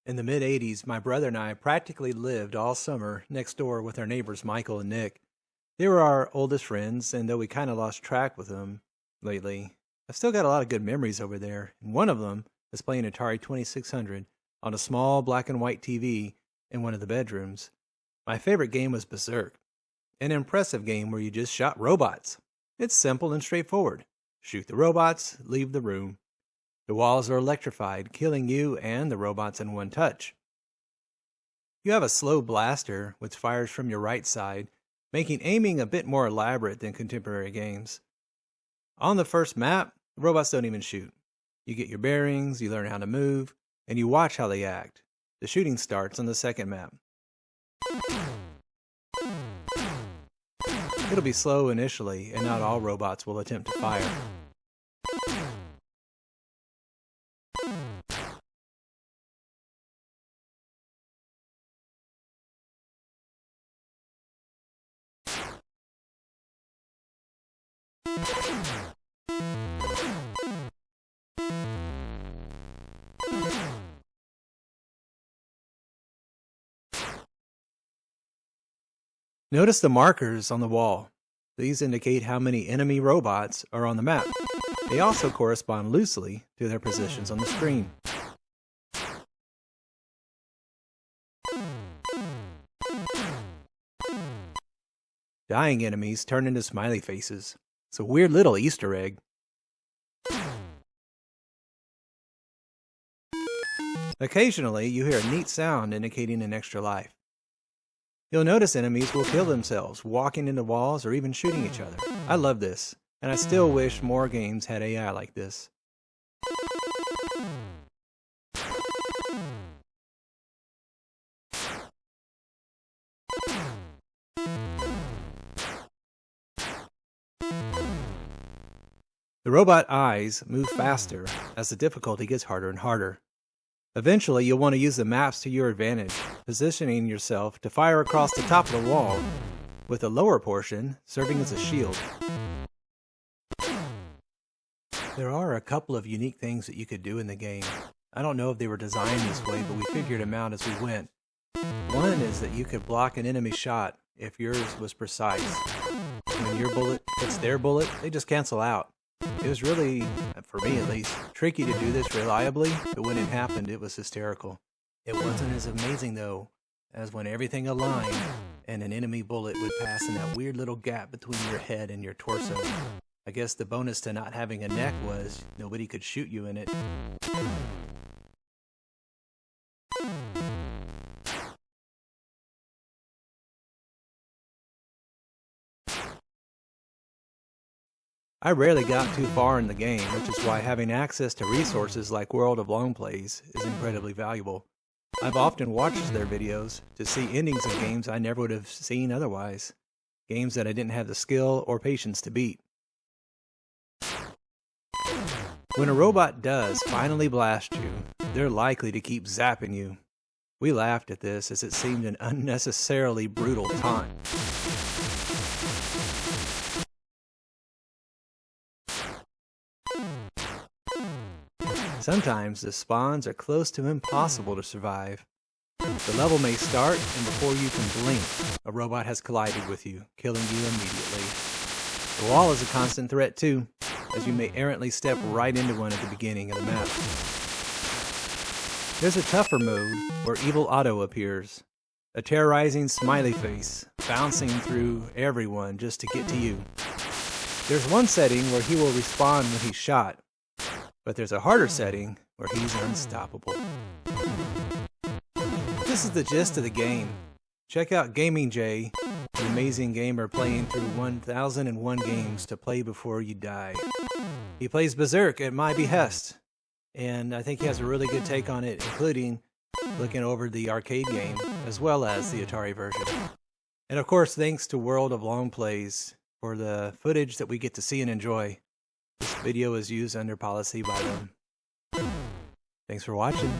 In the mid-80s, my brother and I practically lived all summer next door with our neighbors Michael and Nick. They were our oldest friends, and though we kind of lost track with them lately, I've still got a lot of good memories over there. And one of them is playing Atari 2600 on a small black and white TV in one of the bedrooms. My favorite game was Berserk, an impressive game where you just shot robots. It's simple and straightforward. Shoot the robots, leave the room. The walls are electrified, killing you and the robots in one touch. You have a slow blaster which fires from your right side, making aiming a bit more elaborate than contemporary games. On the first map, the robots don't even shoot. You get your bearings, you learn how to move, and you watch how they act. The shooting starts on the second map. It'll be slow initially, and not all robots will attempt to fire. Notice the markers on the wall. These indicate how many enemy robots are on the map. They also correspond loosely to their positions on the screen. Dying enemies turn into smiley faces. It's a weird little Easter egg. Occasionally, you hear a neat sound indicating an extra life. You'll notice enemies will kill themselves, walking into walls or even shooting each other. I love this, and I still wish more games had AI like this. The robot eyes move faster as the difficulty gets harder and harder. Eventually, you'll want to use the maps to your advantage, positioning yourself to fire across the top of the wall, with the lower portion serving as a shield. There are a couple of unique things that you could do in the game. I don't know if they were designed this way, but we figured them out as we went. One is that you could block an enemy shot if yours was precise. When your bullet hits their bullet, they just cancel out. It was really, for me at least, tricky to do this reliably, but when it happened, it was hysterical. It wasn't as amazing, though, as when everything aligned and an enemy bullet would pass in that weird little gap between your head and your torso. I guess the bonus to not having a neck was nobody could shoot you in it. I rarely got too far in the game, which is why having access to resources like World of Long Plays is incredibly valuable. I've often watched their videos to see endings of games I never would have seen otherwise, games that I didn't have the skill or patience to beat. When a robot does finally blast you, they're likely to keep zapping you. We laughed at this as it seemed an unnecessarily brutal taunt. Sometimes the spawns are close to impossible to survive. The level may start, and before you can blink, a robot has collided with you, killing you immediately. The wall is a constant threat too, as you may errantly step right into one at the beginning of the map. There's a tougher mode where evil Otto appears, a terrorizing smiley face, bouncing through everyone just to get to you. There's one setting where he will respawn when he's shot, but there's a harder setting where he's unstoppable. This is the gist of the game. Check out Gaming Jay, an amazing gamer playing through 1001 games to play before you die. He plays Berserk at my behest, and I think he has a really good take on it, including looking over the arcade game as well as the Atari version. And of course, thanks to World of Long Plays for the footage that we get to see and enjoy. This video is used under policy by them. Thanks for watching.